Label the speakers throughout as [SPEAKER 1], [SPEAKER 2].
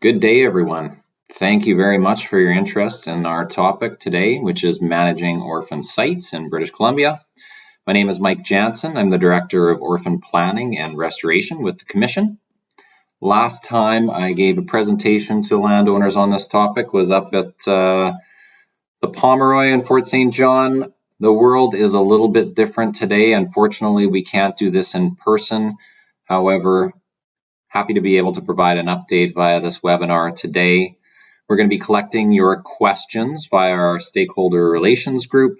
[SPEAKER 1] Good day, everyone. Thank you very much for your interest in our topic today, which is managing orphan sites in British Columbia. My name is Mike Jansen. I'm the Director of Orphan Planning and Restoration with the Commission. Last time I gave a presentation to landowners on this topic was up at the Pomeroy in Fort St. John. The world is a little bit different today. Unfortunately, we can't do this in person. However, happy to be able to provide an update via this webinar today. We're going to be collecting your questions via our stakeholder relations group.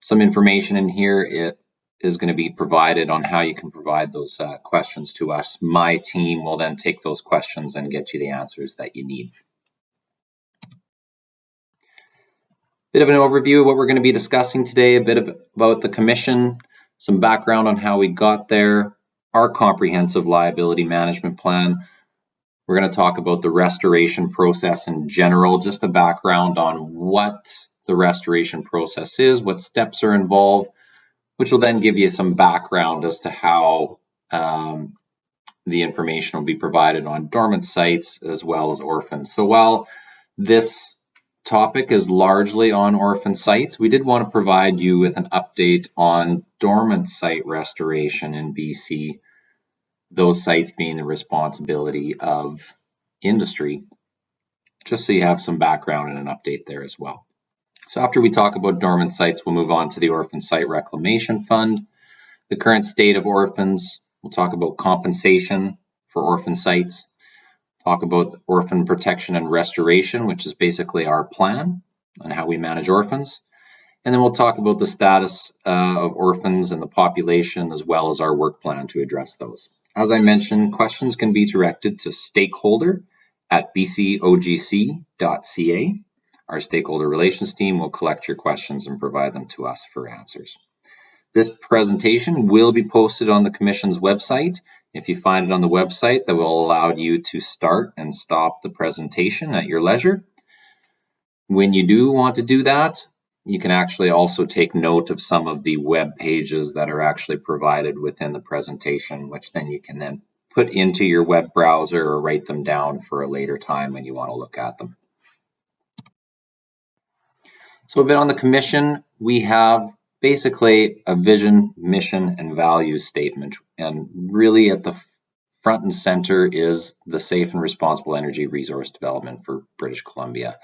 [SPEAKER 1] Some information in here is going to be provided on how you can provide those questions to us. My team will then take those questions and get you the answers that you need. Bit of an overview of what we're going to be discussing today, a bit about the Commission, some background on how we got there, our comprehensive liability management plan. We're going to talk about the restoration process in general, just a background on what the restoration process is, what steps are involved, which will then give you some background as to how the information will be provided on dormant sites as well as orphans. So while this topic is largely on orphan sites, we did want to provide you with an update on dormant site restoration in BC, those sites being the responsibility of industry, just so you have some background and an update there as well. So after we talk about dormant sites, we'll move on to the Orphan Site Reclamation Fund, the current state of orphans. We'll talk about compensation for orphan sites, talk about orphan protection and restoration, which is basically our plan on how we manage orphans. And then we'll talk about the status of orphans and the population, as well as our work plan to address those. As I mentioned, questions can be directed to stakeholder@bcogc.ca. Our stakeholder relations team will collect your questions and provide them to us for answers. This presentation will be posted on the Commission's website. If you find it on the website, that will allow you to start and stop the presentation at your leisure. When you do want to do that, you can actually also take note of some of the web pages that are actually provided within the presentation, which then you can then put into your web browser or write them down for a later time when you want to look at them. So a bit on the Commission, we have basically a vision, mission, and values statement. And really at the front and center is the safe and responsible energy resource development for British Columbia.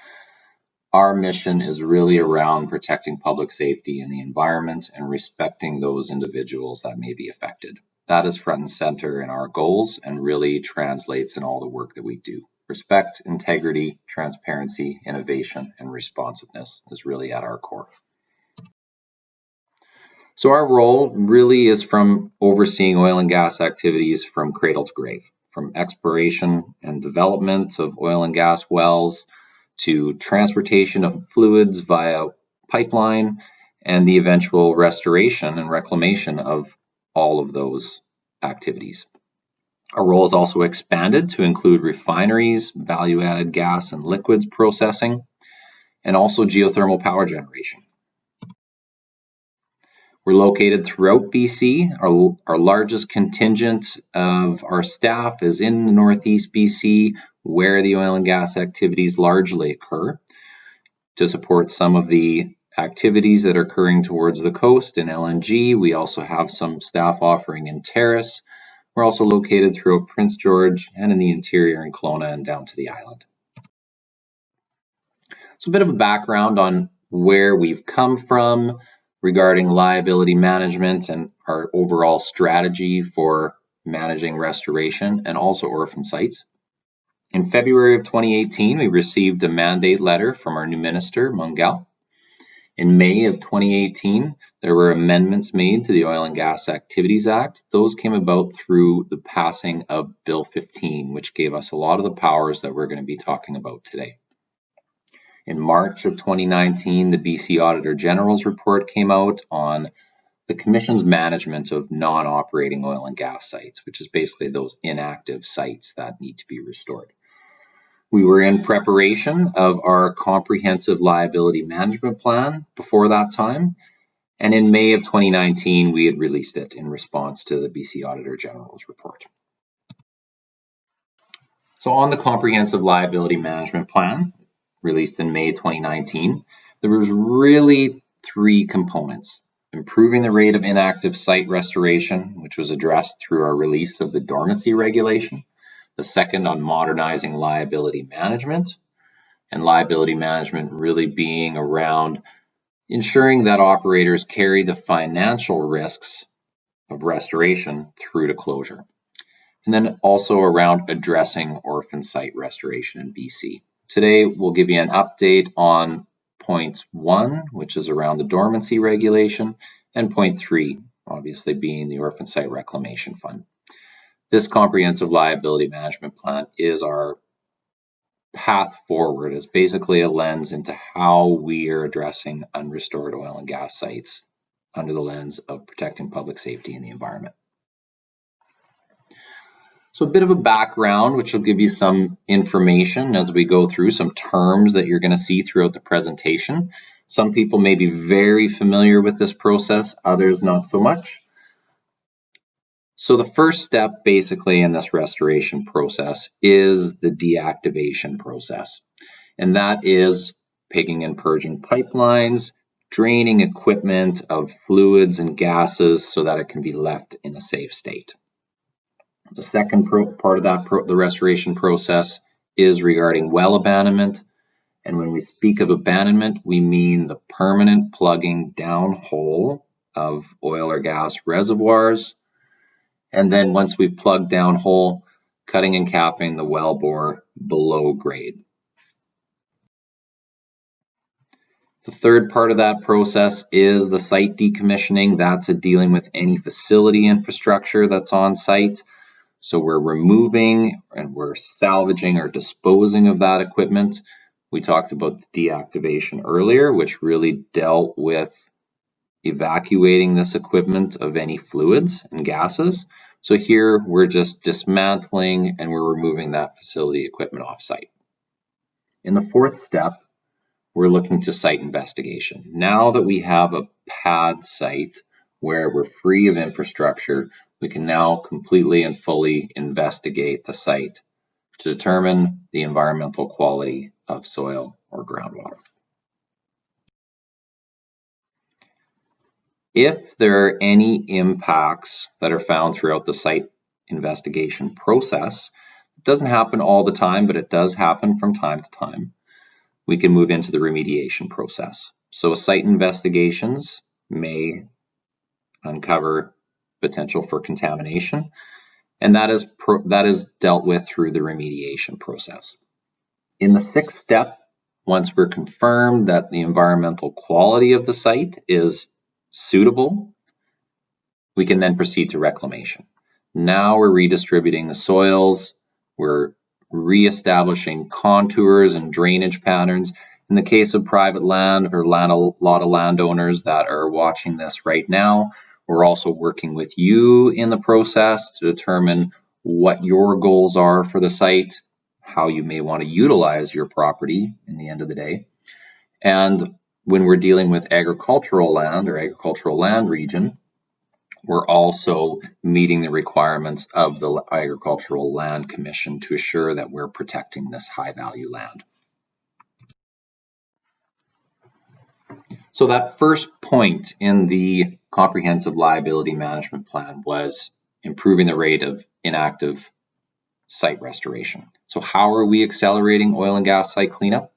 [SPEAKER 1] Our mission is really around protecting public safety and the environment and respecting those individuals that may be affected. That is front and center in our goals and really translates in all the work that we do. Respect, integrity, transparency, innovation, and responsiveness is really at our core. So our role really is from overseeing oil and gas activities from cradle to grave, from exploration and development of oil and gas wells, to transportation of fluids via pipeline, and the eventual restoration and reclamation of all of those activities. Our role is also expanded to include refineries, value-added gas and liquids processing, and also geothermal power generation. We're located throughout BC. Our largest contingent of our staff is in the Northeast BC, where the oil and gas activities largely occur. To support some of the activities that are occurring towards the coast in LNG, we also have some staff offering in Terrace. We're also located throughout Prince George and in the interior in Kelowna and down to the island. So a bit of a background on where we've come from regarding liability management and our overall strategy for managing restoration and also orphan sites. In February of 2018, we received a mandate letter from our new minister, Mungel. In May of 2018, there were amendments made to the Oil and Gas Activities Act. Those came about through the passing of Bill 15, which gave us a lot of the powers that we're going to be talking about today. In March of 2019, the BC Auditor General's report came out on the Commission's management of non-operating oil and gas sites, which is basically those inactive sites that need to be restored. We were in preparation of our comprehensive liability management plan before that time, and in May of 2019, we had released it in response to the BC Auditor General's report. So on the Comprehensive Liability Management Plan, released in May 2019, there was really three components. Improving the rate of inactive site restoration, which was addressed through our release of the dormancy regulation. The second on modernizing liability management, and liability management really being around ensuring that operators carry the financial risks of restoration through to closure. And then also around addressing orphan site restoration in BC. Today, we'll give you an update on point 1, which is around the dormancy regulation, and point 3, obviously being the Orphan Site Reclamation Fund. This comprehensive liability management plan is our path forward. It's basically a lens into how we are addressing unrestored oil and gas sites under the lens of protecting public safety and the environment. So a bit of a background, which will give you some information as we go through some terms that you're going to see throughout the presentation. Some people may be very familiar with this process, others not so much. So the first step basically in this restoration process is the deactivation process. And that is pigging and purging pipelines, draining equipment of fluids and gases so that it can be left in a safe state. The second part of that the restoration process is regarding well abandonment. And when we speak of abandonment, we mean the permanent plugging downhole of oil or gas reservoirs. And then once we've plugged downhole, cutting and capping the well bore below grade. The third part of that process is the site decommissioning. That's dealing with any facility infrastructure that's on site. So we're removing and we're salvaging or disposing of that equipment. We talked about the deactivation earlier, which really dealt with evacuating this equipment of any fluids and gases. So here we're just dismantling and we're removing that facility equipment off site. In the fourth step, we're looking to site investigation. Now that we have a pad site where we're free of infrastructure, we can now completely and fully investigate the site to determine the environmental quality of soil or groundwater. If there are any impacts that are found throughout the site investigation process, it doesn't happen all the time, but it does happen from time to time, we can move into the remediation process. So site investigations may uncover potential for contamination, and that is dealt with through the remediation process. In the sixth step, once we're confirmed that the environmental quality of the site is suitable, we can then proceed to reclamation. Now we're redistributing the soils, we're reestablishing contours and drainage patterns. In the case of private land or a lot of landowners that are watching this right now, we're also working with you in the process to determine what your goals are for the site, how you may want to utilize your property in the end of the day. And when we're dealing with agricultural land or agricultural land region, we're also meeting the requirements of the Agricultural Land Commission to assure that we're protecting this high value land. So that first point in the Comprehensive Liability Management Plan was improving the rate of inactive site restoration. So how are we accelerating oil and gas site cleanup?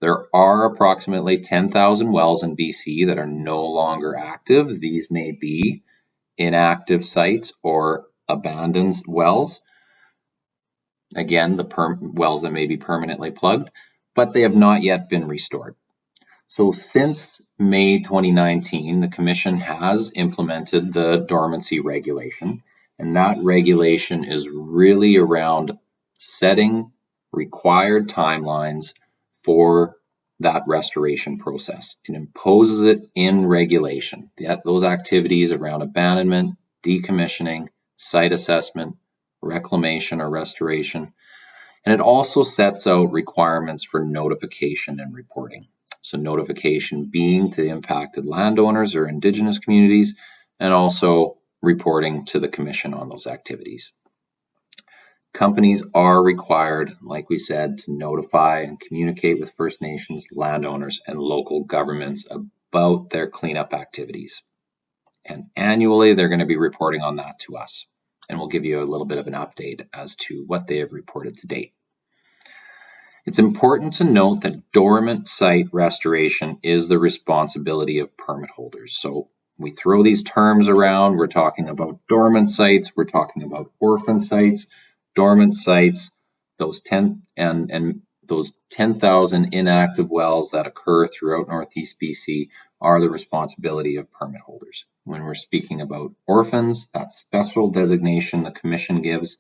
[SPEAKER 1] There are approximately 10,000 wells in BC that are no longer active. These may be inactive sites or abandoned wells. Again, the wells that may be permanently plugged, but they have not yet been restored. So since May 2019, the Commission has implemented the dormancy regulation, and that regulation is really around setting required timelines for that restoration process. It imposes it in regulation. Those activities around abandonment, decommissioning, site assessment, reclamation or restoration. And it also sets out requirements for notification and reporting. So notification being to the impacted landowners or Indigenous communities, and also reporting to the Commission on those activities. Companies are required, like we said, to notify and communicate with First Nations, landowners, and local governments about their cleanup activities. And annually, they're going to be reporting on that to us. And we'll give you a little bit of an update as to what they have reported to date. It's important to note that dormant site restoration is the responsibility of permit holders. So we throw these terms around. We're talking about dormant sites. We're talking about orphan sites, dormant sites, those 10,000 inactive wells that occur throughout Northeast BC are the responsibility of permit holders. When we're speaking about orphans, that special designation the Commission gives,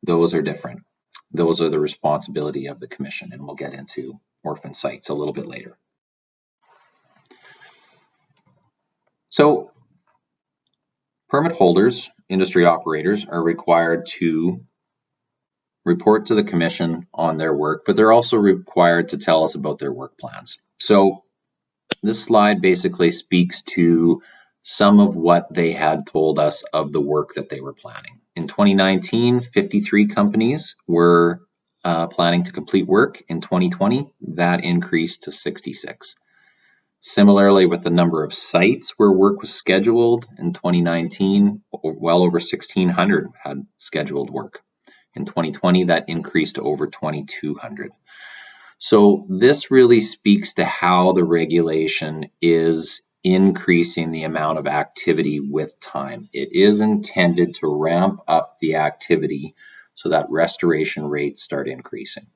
[SPEAKER 1] those are different. Those are the responsibility of the Commission, and we'll get into orphan sites a little bit later. So permit holders, industry operators, are required to report to the Commission on their work, but they're also required to tell us about their work plans. So this slide basically speaks to some of what they had told us of the work that they were planning. In 2019, 53 companies were planning to complete work. In 2020, that increased to 66. Similarly, with the number of sites where work was scheduled in 2019, well over 1,600 had scheduled work. In 2020, that increased to over 2,200. So this really speaks to how the regulation is increasing the amount of activity with time. It is intended to ramp up the activity so that restoration rates start increasing.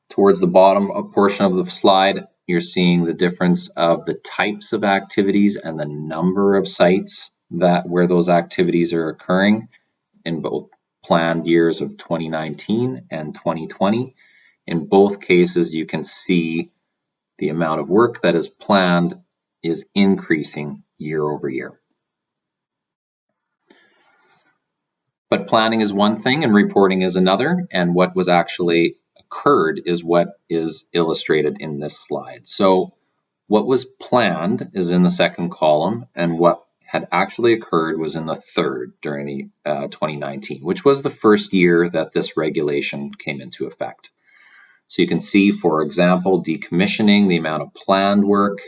[SPEAKER 1] Towards the bottom portion of the slide, you're seeing the difference of the types of activities and the number of sites where those activities are occurring in both planned years of 2019 and 2020. In both cases, you can see the amount of work that is planned is increasing year over year. But planning is one thing and reporting is another, and what was actually occurred is what is illustrated in this slide. So what was planned is in the second column, and what had actually occurred was in the third during the 2019, which was the first year that this regulation came into effect. So you can see, for example, decommissioning, the amount of planned work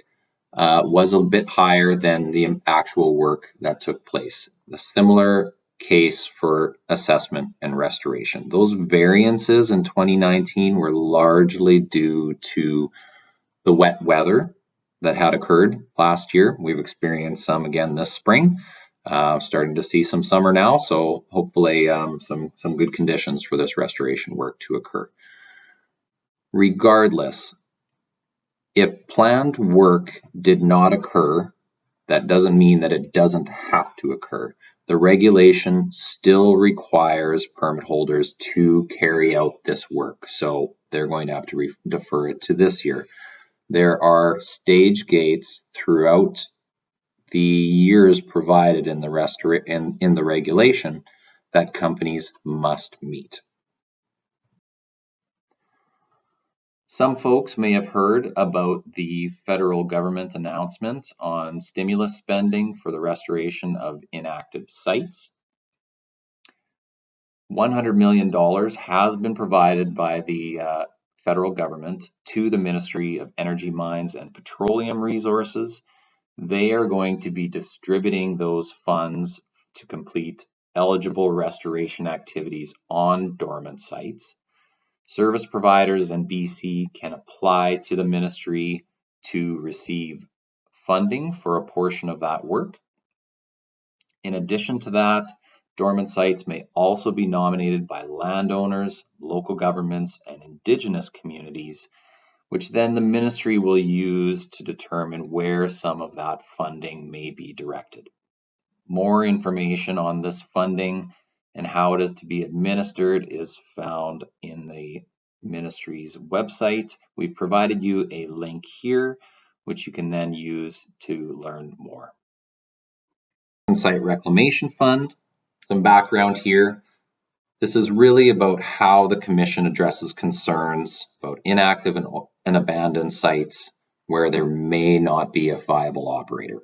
[SPEAKER 1] was a bit higher than the actual work that took place. The similar case for assessment and restoration. Those variances in 2019 were largely due to the wet weather that had occurred last year. We've experienced some again this spring. Starting to see some summer now, so hopefully some good conditions for this restoration work to occur. Regardless, if planned work did not occur, that doesn't mean that it doesn't have to occur. The regulation still requires permit holders to carry out this work, so they're going to have to defer it to this year. There are stage gates throughout the years provided in the regulation that companies must meet. Some folks may have heard about the federal government announcement on stimulus spending for the restoration of inactive sites. $100 million has been provided by the federal government to the Ministry of Energy, Mines and Petroleum Resources. They are going to be distributing those funds to complete eligible restoration activities on dormant sites. Service providers in BC can apply to the ministry to receive funding for a portion of that work. In addition to that, dormant sites may also be nominated by landowners, local governments, and Indigenous communities, which then the ministry will use to determine where some of that funding may be directed. More information on this funding and how it is to be administered is found in the ministry's website. We've provided you a link here, which you can then use to learn more. Site Reclamation Fund, some background here. This is really about how the Commission addresses concerns about inactive and abandoned sites where there may not be a viable operator.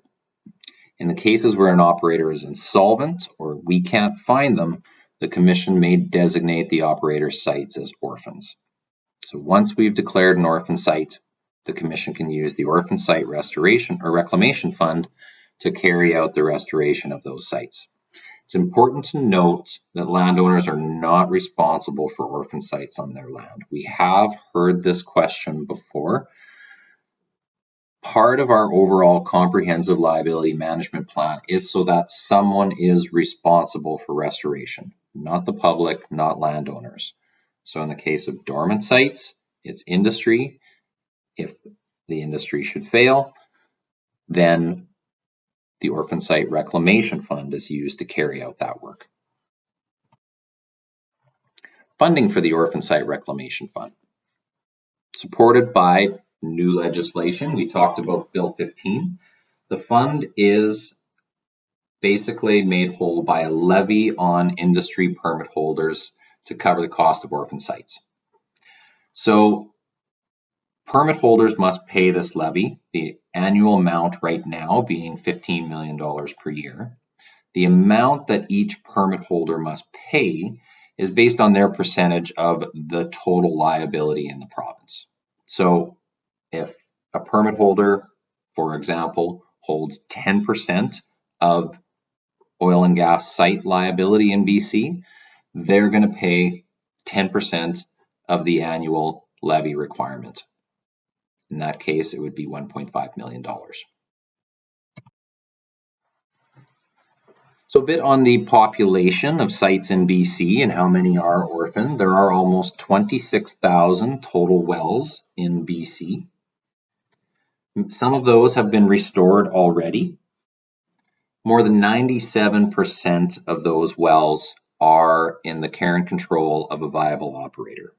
[SPEAKER 1] In the cases where an operator is insolvent or we can't find them, the Commission may designate the operator's sites as orphans. So once we've declared an orphan site, the Commission can use the Orphan Site Restoration or Reclamation Fund to carry out the restoration of those sites. It's important to note that landowners are not responsible for orphan sites on their land. We have heard this question before. Part of our overall comprehensive liability management plan is so that someone is responsible for restoration, not the public, not landowners. So in the case of dormant sites, it's industry. If the industry should fail, then the Orphan Site Reclamation Fund is used to carry out that work. Funding for the Orphan Site Reclamation Fund. Supported by new legislation, we talked about Bill 15. The fund is basically made whole by a levy on industry permit holders to cover the cost of orphan sites. So permit holders must pay this levy, the annual amount right now being $15 million per year. The amount that each permit holder must pay is based on their percentage of the total liability in the province. So if a permit holder, for example, holds 10% of oil and gas site liability in BC, they're going to pay 10% of the annual levy requirement. In that case, it would be $1.5 million. So a bit on the population of sites in BC and how many are orphaned. There are almost 26,000 total wells in BC. Some of those have been restored already. More than 97% of those wells are in the care and control of a viable operator.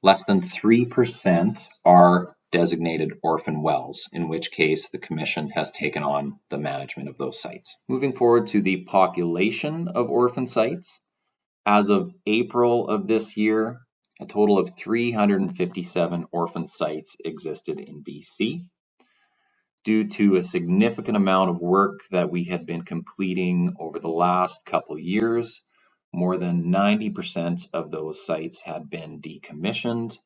[SPEAKER 1] Less than 3% are designated orphan wells, in which case the Commission has taken on the management of those sites. Moving forward to the population of orphan sites, as of April of this year, a total of 357 orphan sites existed in BC. Due to a significant amount of work that we had been completing over the last couple years, more than 90% of those sites had been decommissioned,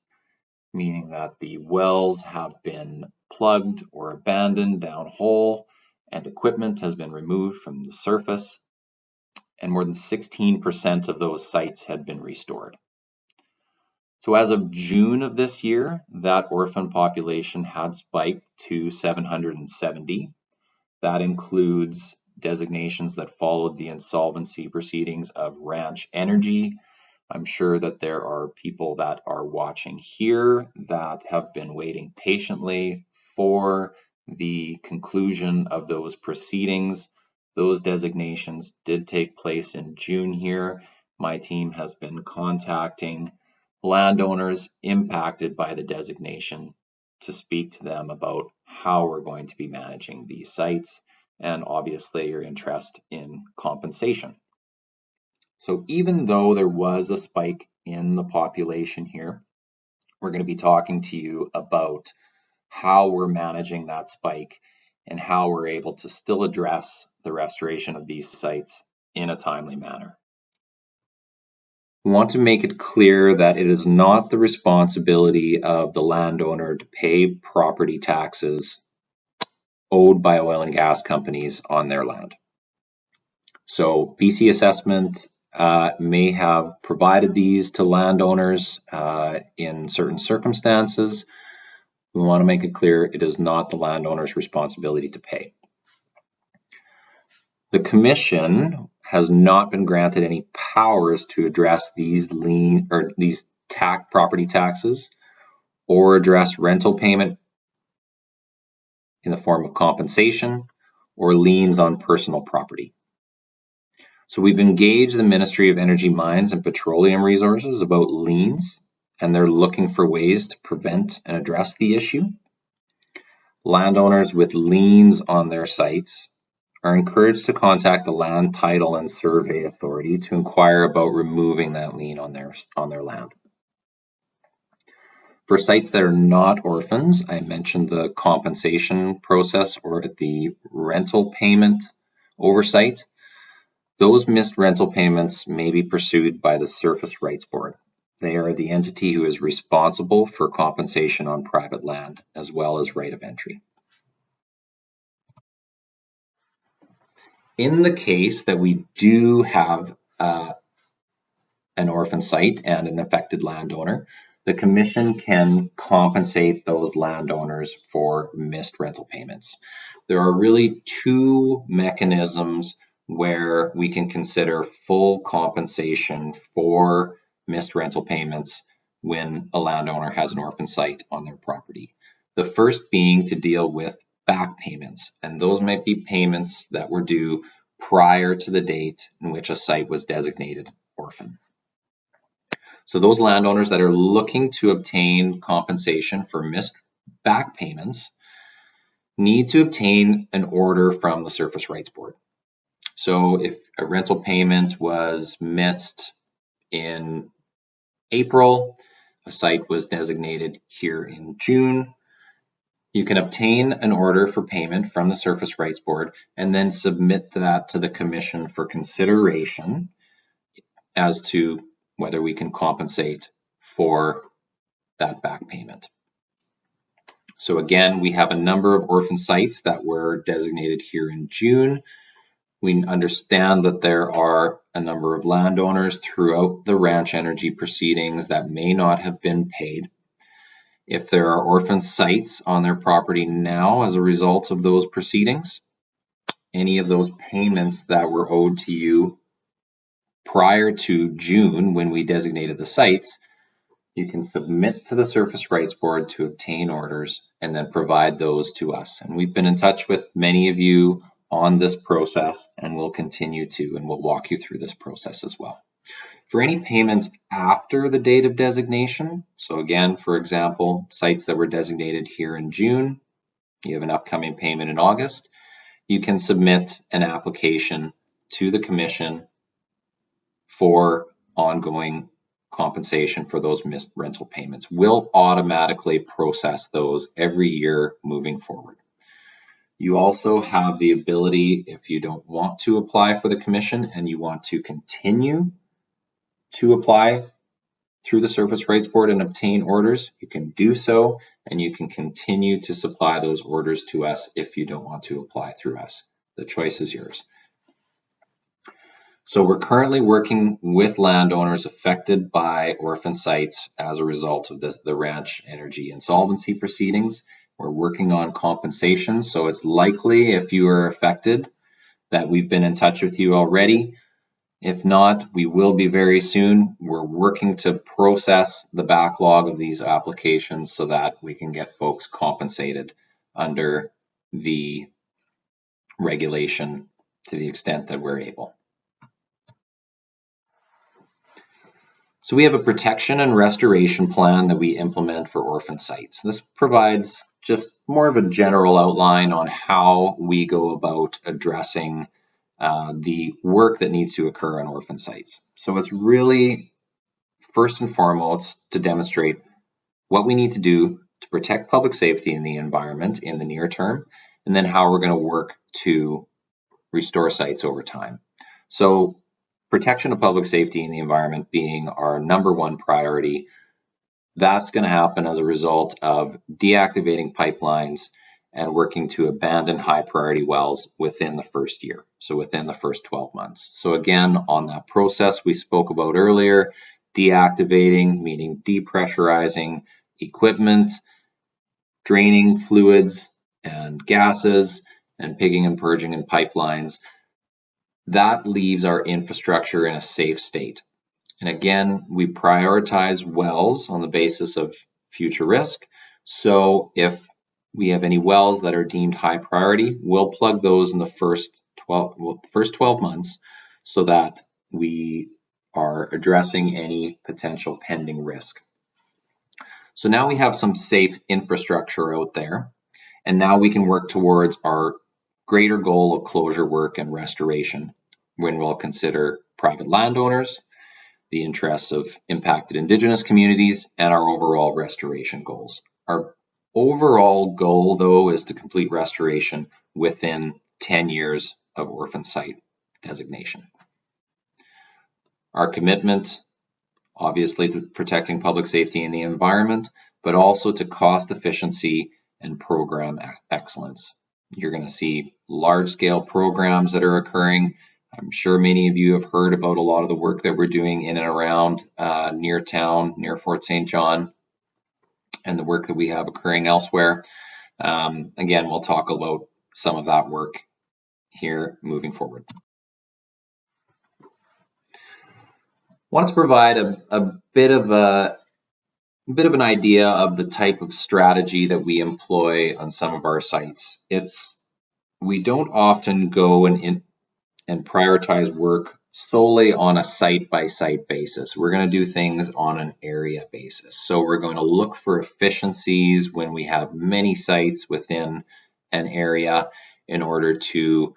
[SPEAKER 1] meaning that the wells have been plugged or abandoned downhole and equipment has been removed from the surface, and more than 16% of those sites had been restored. So as of June of this year, that orphan population had spiked to 770. That includes designations that followed the insolvency proceedings of Ranch Energy. I'm sure that there are people that are watching here that have been waiting patiently for the conclusion of those proceedings. Those designations did take place in June here. My team has been contacting landowners impacted by the designation to speak to them about how we're going to be managing these sites and obviously your interest in compensation. So even though there was a spike in the population here, we're going to be talking to you about how we're managing that spike and how we're able to still address the restoration of these sites in a timely manner. We want to make it clear that it is not the responsibility of the landowner to pay property taxes owed by oil and gas companies on their land. So BC Assessment may have provided these to landowners in certain circumstances. We want to make it clear it is not the landowner's responsibility to pay. The Commission has not been granted any powers to address these property taxes or address rental payment in the form of compensation or liens on personal property. So we've engaged the Ministry of Energy, Mines and Petroleum Resources about liens, and they're looking for ways to prevent and address the issue. Landowners with liens on their sites are encouraged to contact the Land Title and Survey Authority to inquire about removing that lien on their land. For sites that are not orphans, I mentioned the compensation process or the rental payment oversight. those missed rental payments may be pursued by the Surface Rights Board. They are the entity who is responsible for compensation on private land, as well as right of entry. In the case that we do have an orphan site and an affected landowner, the Commission can compensate those landowners for missed rental payments. There are really two mechanisms where we can consider full compensation for missed rental payments when a landowner has an orphan site on their property. The first being to deal with back payments, and those might be payments that were due prior to the date in which a site was designated orphan. So those landowners that are looking to obtain compensation for missed back payments need to obtain an order from the Surface Rights Board. So if a rental payment was missed in April, a site was designated here in June, you can obtain an order for payment from the Surface Rights Board and then submit that to the Commission for consideration as to whether we can compensate for that back payment. So again, we have a number of orphan sites that were designated here in June. We understand that there are a number of landowners throughout the ranch energy proceedings that may not have been paid. If there are orphan sites on their property now as a result of those proceedings, any of those payments that were owed to you prior to June when we designated the sites, you can submit to the Surface Rights Board to obtain orders and then provide those to us. And we've been in touch with many of you on this process and will continue to, and we'll walk you through this process as well. For any payments after the date of designation, so again, for example, sites that were designated here in June, you have an upcoming payment in August, you can submit an application to the Commission for ongoing compensation for those missed rental payments. We'll automatically process those every year moving forward. You also have the ability, if you don't want to apply for the Commission and you want to continue to apply through the Surface Rights Board and obtain orders, you can do so, and you can continue to supply those orders to us if you don't want to apply through us. The choice is yours. So we're currently working with landowners affected by orphan sites as a result of the ranch energy insolvency proceedings. We're working on compensation, so it's likely if you are affected that we've been in touch with you already. If not, we will be very soon. We're working to process the backlog of these applications so that we can get folks compensated under the regulation to the extent that we're able. So we have a protection and restoration plan that we implement for orphan sites. This provides just more of a general outline on how we go about addressing the work that needs to occur on orphan sites. So it's really first and foremost to demonstrate what we need to do to protect public safety in the environment in the near term, and then how we're going to work to restore sites over time. So protection of public safety in the environment being our number one priority. That's going to happen as a result of deactivating pipelines and working to abandon high priority wells within the first year, so within the first 12 months. So again, on that process we spoke about earlier, deactivating, meaning depressurizing equipment, draining fluids and gases, and pigging and purging in pipelines. That leaves our infrastructure in a safe state. And again, we prioritize wells on the basis of future risk. So if we have any wells that are deemed high priority, we'll plug those in the first 12 months so that we are addressing any potential pending risk. So now we have some safe infrastructure out there, and now we can work towards our greater goal of closure work and restoration when we'll consider private landowners, the interests of impacted Indigenous communities, and our overall restoration goals. Our overall goal, though, is to complete restoration within 10 years of orphan site designation. Our commitment, obviously, to protecting public safety and the environment, but also to cost efficiency and program excellence. You're going to see large-scale programs that are occurring. I'm sure many of you have heard about a lot of the work that we're doing in and around near town, near Fort St. John, and the work that we have occurring elsewhere. Again, we'll talk about some of that work here moving forward. Want to provide a bit of an idea of the type of strategy that we employ on some of our sites. We don't often go and prioritize work solely on a site-by-site basis. We're going to do things on an area basis. So we're going to look for efficiencies when we have many sites within an area in order to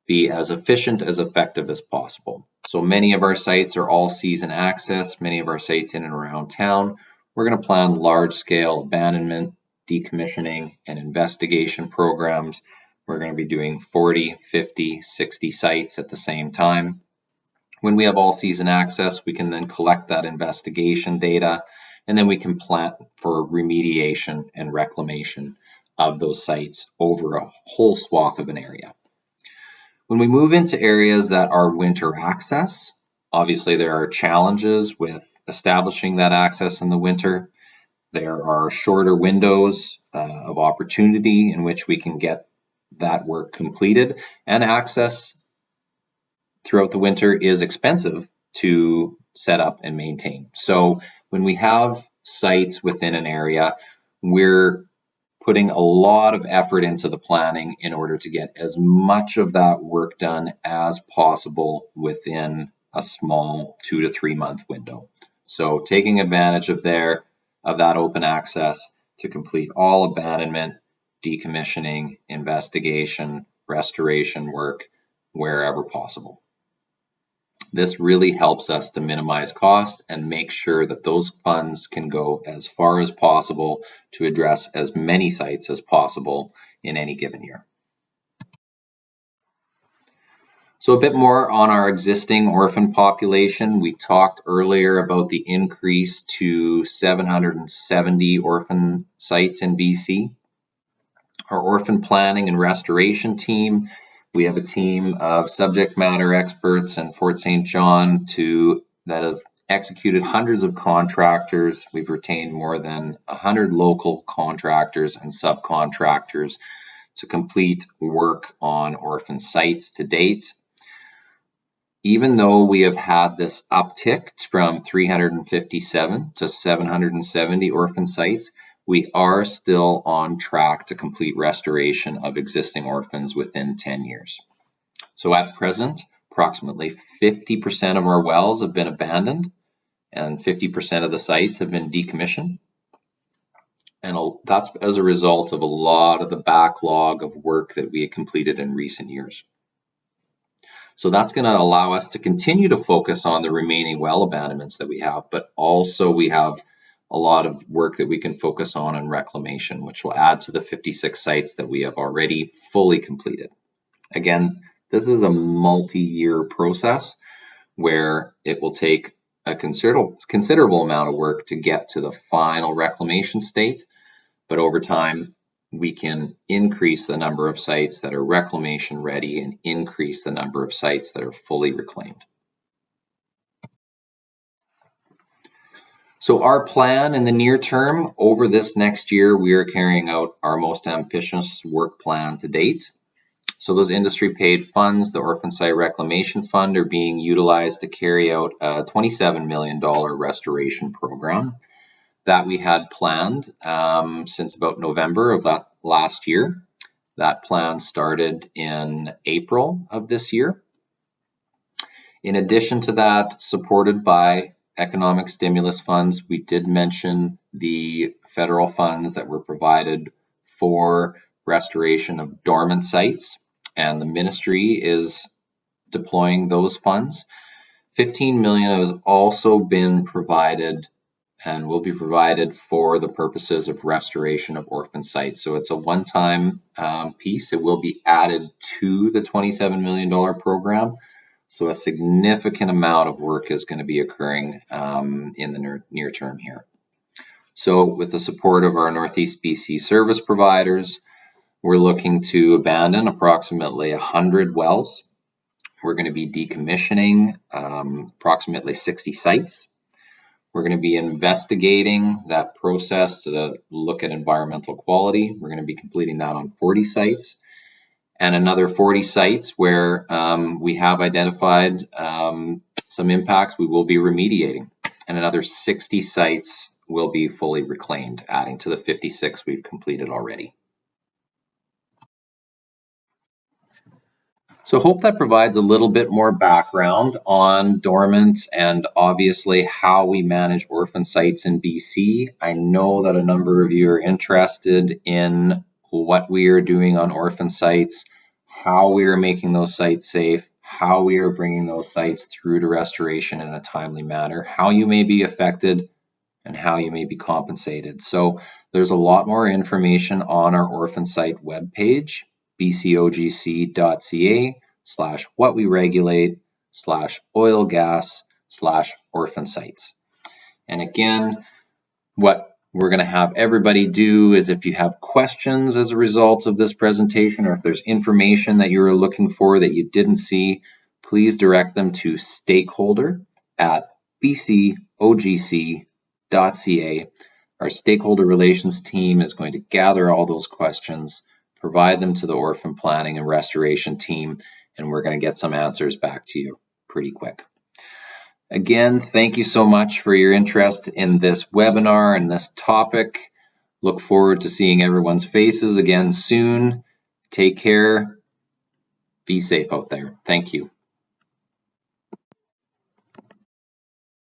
[SPEAKER 1] be as efficient, as effective as possible. So many of our sites are all season access, many of our sites in and around town. We're going to plan large-scale abandonment, decommissioning, and investigation programs. We're going to be doing 40, 50, 60 sites at the same time. When we have all season access, we can then collect that investigation data, and then we can plan for remediation and reclamation of those sites over a whole swath of an area. When we move into areas that are winter access, obviously there are challenges with establishing that access in the winter. There are shorter windows of opportunity in which we can get that work completed, and access throughout the winter is expensive to set up and maintain. So when we have sites within an area, we're putting a lot of effort into the planning in order to get as much of that work done as possible within a small 2 to 3 month window. So taking advantage of that open access to complete all abandonment, decommissioning, investigation, restoration work wherever possible. This really helps us to minimize cost and make sure that those funds can go as far as possible to address as many sites as possible in any given year. So a bit more on our existing orphan population. We talked earlier about the increase to 770 orphan sites in BC. Our orphan planning and restoration team, we have a team of subject matter experts in Fort St. John that have executed hundreds of contractors. We've retained more than 100 local contractors and subcontractors to complete work on orphan sites to date. Even though we have had this uptick from 357 to 770 orphan sites, we are still on track to complete restoration of existing orphans within 10 years. So at present, approximately 50% of our wells have been abandoned and 50% of the sites have been decommissioned. And that's as a result of a lot of the backlog of work that we had completed in recent years. So that's going to allow us to continue to focus on the remaining well abandonments that we have, but also we have a lot of work that we can focus on in reclamation, which will add to the 56 sites that we have already fully completed. Again, this is a multi-year process where it will take a considerable amount of work to get to the final reclamation state, but over time we can increase the number of sites that are reclamation ready and increase the number of sites that are fully reclaimed. So our plan in the near term, over this next year, we are carrying out our most ambitious work plan to date. So those industry paid funds, the Orphan Site Reclamation Fund, are being utilized to carry out a $27 million restoration program that we had planned since about November of that last year. That plan started in April of this year. In addition to that, supported by economic stimulus funds, we did mention the federal funds that were provided for restoration of dormant sites, and the ministry is deploying those funds. $15 million has also been provided and will be provided for the purposes of restoration of orphan sites. So it's a one-time piece. It will be added to the $27 million program. So a significant amount of work is going to be occurring in the near term here. So with the support of our Northeast BC service providers, we're looking to abandon approximately 100 wells. We're going to be decommissioning approximately 60 sites. We're going to be investigating that process to look at environmental quality. We're going to be completing that on 40 sites. And another 40 sites where we have identified some impacts we will be remediating. And another 60 sites will be fully reclaimed, adding to the 56 we've completed already. So I hope that provides a little bit more background on dormant and obviously how we manage orphan sites in BC. I know that a number of you are interested in what we are doing on orphan sites, how we are making those sites safe, how we are bringing those sites through to restoration in a timely manner, how you may be affected, and how you may be compensated. So there's a lot more information on our orphan site webpage, bcogc.ca/what-we-regulate/oil-gas/orphan sites. And again, what we're going to have everybody do is if you have questions as a result of this presentation, or if there's information that you're looking for that you didn't see, please direct them to stakeholder@bcogc.ca. Our stakeholder relations team is going to gather all those questions, provide them to the orphan planning and restoration team, and we're going to get some answers back to you pretty quick. Again, thank you so much for your interest in this webinar and this topic. Look forward to seeing everyone's faces again soon. Take care. Be safe out there. Thank you.